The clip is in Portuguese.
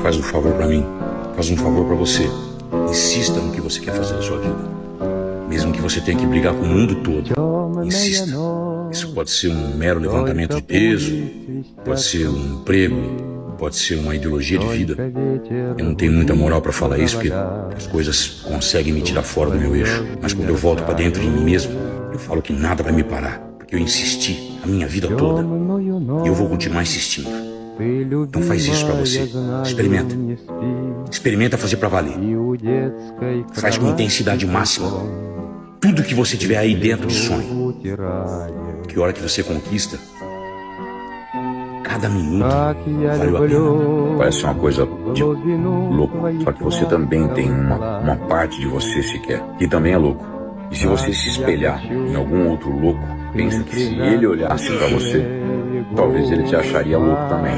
Faz um favor pra mim. Faz um favor pra você. Insista no que você quer fazer da sua vida. Mesmo que você tenha que brigar com o mundo todo. Insista. Isso pode ser um mero levantamento de peso, pode ser um emprego, pode ser uma ideologia de vida. Eu não tenho muita moral pra falar isso, porque as coisas conseguem me tirar fora do meu eixo. Mas quando eu volto pra dentro de mim mesmo, eu falo que nada vai me parar. Porque eu insisti a minha vida toda. E eu vou continuar insistindo. Então faz isso pra você. Experimenta. Experimenta fazer pra valer. Faz com intensidade máxima. Tudo que você tiver aí dentro de sonho. Que hora que você conquista, cada minuto valeu a pena. Parece uma coisa de louco. Só que você também tem uma parte de você sequer que também é louco. E se você se espelhar em algum outro louco, pensa que se ele olhasse pra você, talvez ele te acharia louco também.